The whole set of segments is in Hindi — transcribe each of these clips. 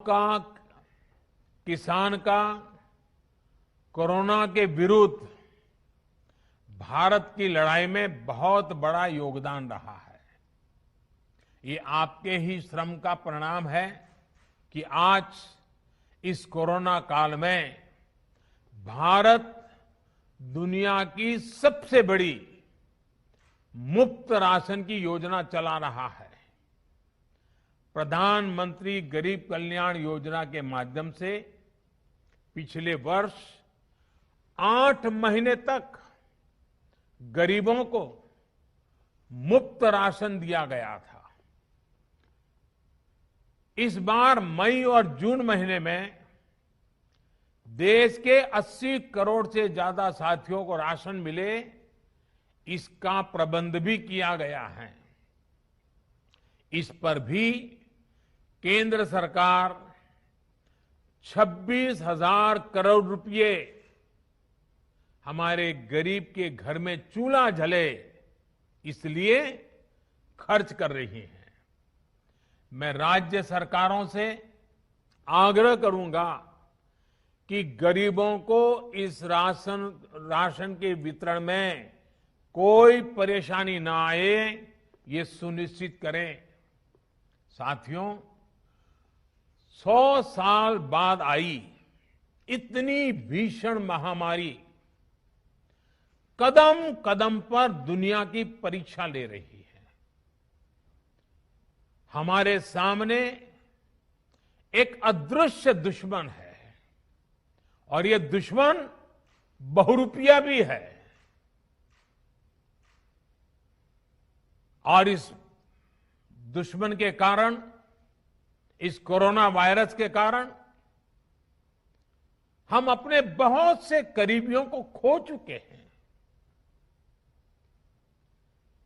का, किसान का कोरोना के विरुद्ध भारत की लड़ाई में बहुत बड़ा योगदान रहा है। ये आपके ही श्रम का परिणाम है कि आज इस कोरोना काल में भारत दुनिया की सबसे बड़ी मुफ्त राशन की योजना चला रहा है। प्रधानमंत्री गरीब कल्याण योजना के माध्यम से पिछले वर्ष 8 महीने तक गरीबों को मुफ्त राशन दिया गया था। इस बार मई और जून महीने में देश के 80 करोड़ से ज्यादा साथियों को राशन मिले, इसका प्रबंध भी किया गया है। इस पर भी केंद्र सरकार 26,000 करोड़ रुपए हमारे गरीब के घर में चूल्हा जले इसलिए खर्च कर रही है। मैं राज्य सरकारों से आग्रह करूंगा कि गरीबों को इस राशन के वितरण में कोई परेशानी ना आए, ये सुनिश्चित करें। साथियों, 100 साल बाद आई इतनी भीषण महामारी कदम कदम पर दुनिया की परीक्षा ले रही है। हमारे सामने एक अदृश्य दुश्मन है और ये दुश्मन बहुरूपिया भी है। और इस दुश्मन के कारण, इस कोरोना वायरस के कारण हम अपने बहुत से करीबियों को खो चुके हैं।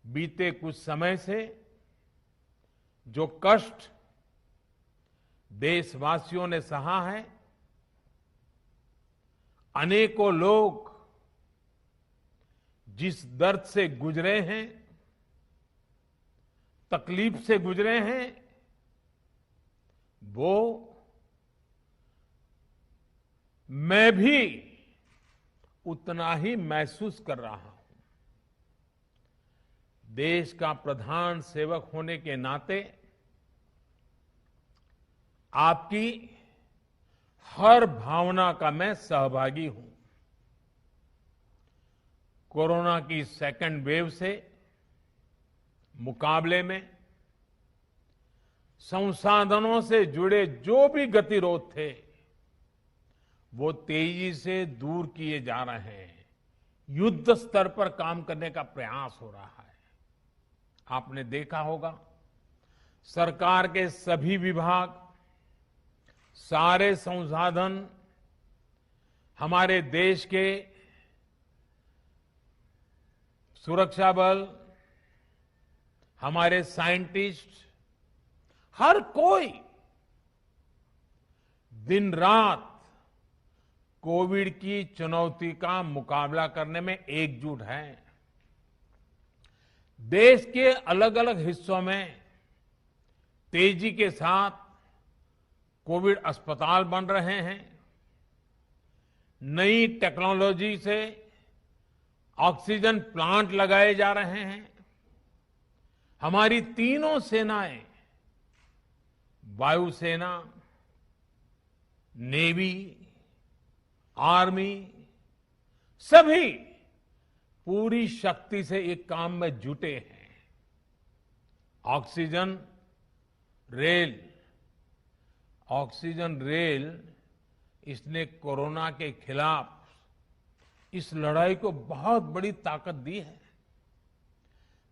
बीते कुछ समय से जो कष्ट देशवासियों ने सहा है, अनेकों लोग जिस दर्द से गुजरे हैं, तकलीफ से गुजरे हैं, वो मैं भी उतना ही महसूस कर रहा हूं। देश का प्रधान सेवक होने के नाते आपकी हर भावना का मैं सहभागी हूं। कोरोना की सेकंड वेव से मुकाबले में संसाधनों से जुड़े जो भी गतिरोध थे, वो तेजी से दूर किए जा रहे हैं। युद्ध स्तर पर काम करने का प्रयास हो रहा है। आपने देखा होगा, सरकार के सभी विभाग, सारे संसाधन हमारे देश के सुरक्षा बल, हमारे साइंटिस्ट, हर कोई दिन रात कोविड की चुनौती का मुकाबला करने में एकजुट है। देश के अलग अलग हिस्सों में तेजी के साथ कोविड अस्पताल बन रहे हैं। नई टेक्नोलॉजी से ऑक्सीजन प्लांट लगाए जा रहे हैं। हमारी तीनों सेनाएं, वायुसेना, नेवी, आर्मी, सभी पूरी शक्ति से एक काम में जुटे हैं। ऑक्सीजन रेल इसने कोरोना के खिलाफ इस लड़ाई को बहुत बड़ी ताकत दी है।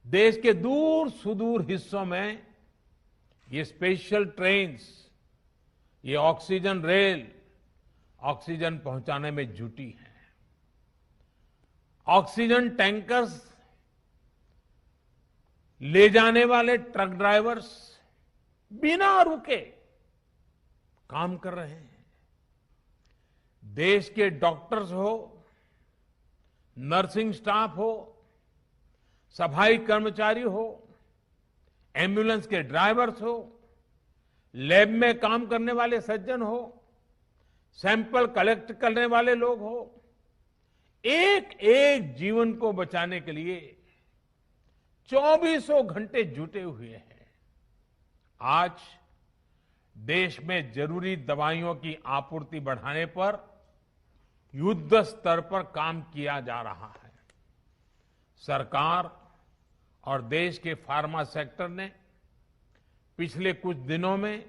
देश के दूर सुदूर हिस्सों में ये स्पेशल ट्रेन्स, ये ऑक्सीजन रेल ऑक्सीजन पहुंचाने में जुटी है। ऑक्सीजन टैंकर्स ले जाने वाले ट्रक ड्राइवर्स बिना रुके काम कर रहे हैं। देश के डॉक्टर्स हो, नर्सिंग स्टाफ हो, सफाई कर्मचारी हो, एम्बुलेंस के ड्राइवर्स हो, लैब में काम करने वाले सज्जन हो, सैंपल कलेक्ट करने वाले लोग हो, एक एक जीवन को बचाने के लिए 24 घंटे जुटे हुए हैं। आज देश में जरूरी दवाइयों की आपूर्ति बढ़ाने पर युद्ध स्तर पर काम किया जा रहा है। सरकार और देश के फार्मा सेक्टर ने पिछले कुछ दिनों में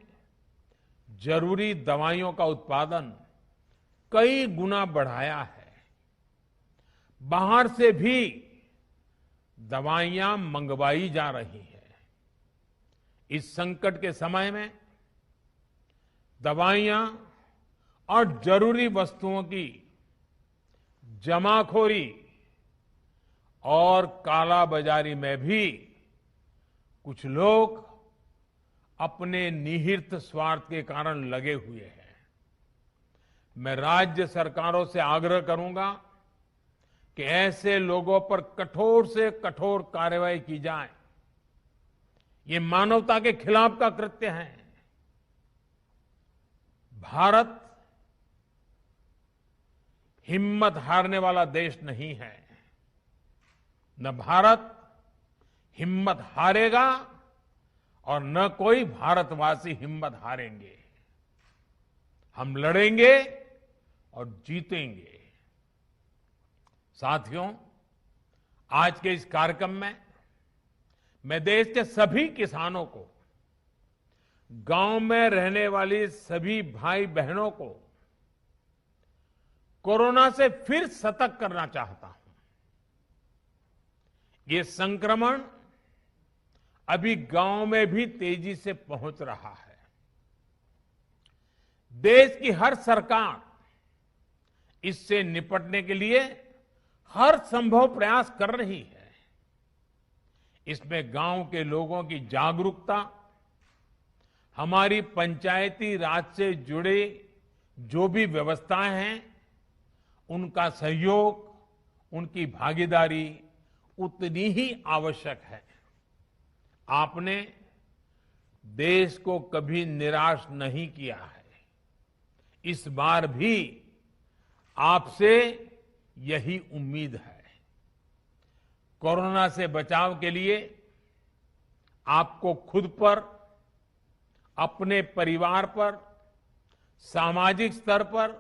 जरूरी दवाइयों का उत्पादन कई गुना बढ़ाया है। बाहर से भी दवाइयां मंगवाई जा रही हैं। इस संकट के समय में दवाइयां और जरूरी वस्तुओं की जमाखोरी और कालाबाजारी में भी कुछ लोग अपने निहित स्वार्थ के कारण लगे हुए हैं। मैं राज्य सरकारों से आग्रह करूंगा कि ऐसे लोगों पर कठोर से कठोर कार्रवाई की जाए। ये मानवता के खिलाफ का कृत्य है। भारत हिम्मत हारने वाला देश नहीं है। न भारत हिम्मत हारेगा और न कोई भारतवासी हिम्मत हारेंगे। हम लड़ेंगे और जीतेंगे। साथियों, आज के इस कार्यक्रम में मैं देश के सभी किसानों को, गांव में रहने वाली सभी भाई बहनों को कोरोना से फिर सतर्क करना चाहता हूं। ये संक्रमण अभी गांव में भी तेजी से पहुंच रहा है। देश की हर सरकार इससे निपटने के लिए हर संभव प्रयास कर रही है। इसमें गांव के लोगों की जागरूकता, हमारी पंचायती राज से जुड़े जो भी व्यवस्थाएं हैं, उनका सहयोग, उनकी भागीदारी उतनी ही आवश्यक है। आपने देश को कभी निराश नहीं किया है। इस बार भी आपसे यही उम्मीद है। कोरोना से बचाव के लिए आपको खुद पर, अपने परिवार पर, सामाजिक स्तर पर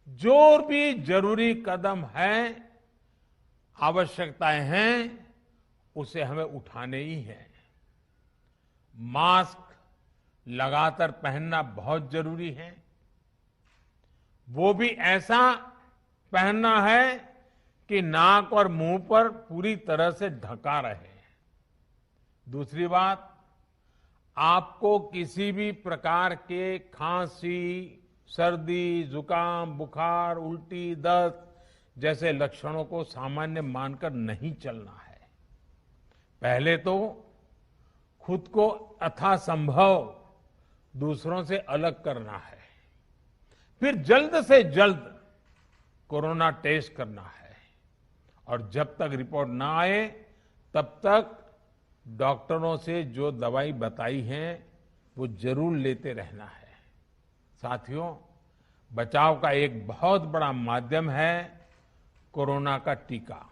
जो भी जरूरी कदम है, आवश्यकताएं हैं, उसे हमें उठाने ही है। मास्क लगातार पहनना बहुत जरूरी है। वो भी ऐसा पहनना है कि नाक और मुंह पर पूरी तरह से ढका रहे। दूसरी बात, आपको किसी भी प्रकार के खांसी, सर्दी, जुकाम, बुखार, उल्टी, दस्त जैसे लक्षणों को सामान्य मानकर नहीं चलना है। पहले तो खुद को यथासंभव दूसरों से अलग करना है। फिर जल्द से जल्द कोरोना टेस्ट करना है और जब तक रिपोर्ट ना आए तब तक डॉक्टरों से जो दवाई बताई है वो जरूर लेते रहना है। साथियों, बचाव का एक बहुत बड़ा माध्यम है कोरोना का टीका।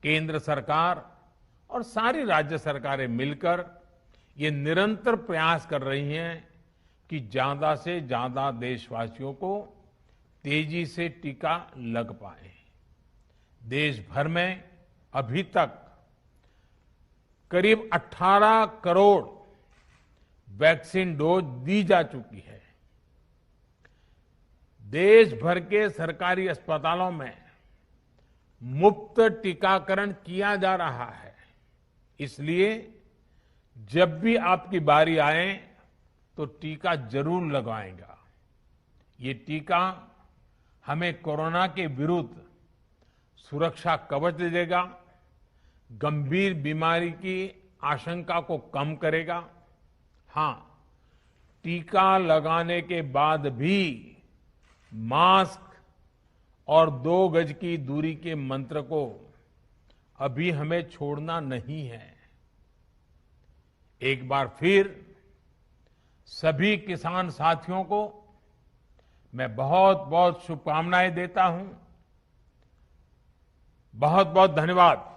केंद्र सरकार और सारी राज्य सरकारें मिलकर ये निरंतर प्रयास कर रही हैं कि ज्यादा से ज्यादा देशवासियों को तेजी से टीका लग पाए। देश भर में अभी तक करीब 18 करोड़ वैक्सीन डोज दी जा चुकी है। देश भर के सरकारी अस्पतालों में मुफ्त टीकाकरण किया जा रहा है। इसलिए जब भी आपकी बारी आए तो टीका जरूर लगवाएगा। ये टीका हमें कोरोना के विरुद्ध सुरक्षा कवच देगा, गंभीर बीमारी की आशंका को कम करेगा। हां, टीका लगाने के बाद भी मास्क और 2 गज की दूरी के मंत्र को अभी हमें छोड़ना नहीं है। एक बार फिर सभी किसान साथियों को मैं बहुत बहुत शुभकामनाएं देता हूं। बहुत बहुत धन्यवाद।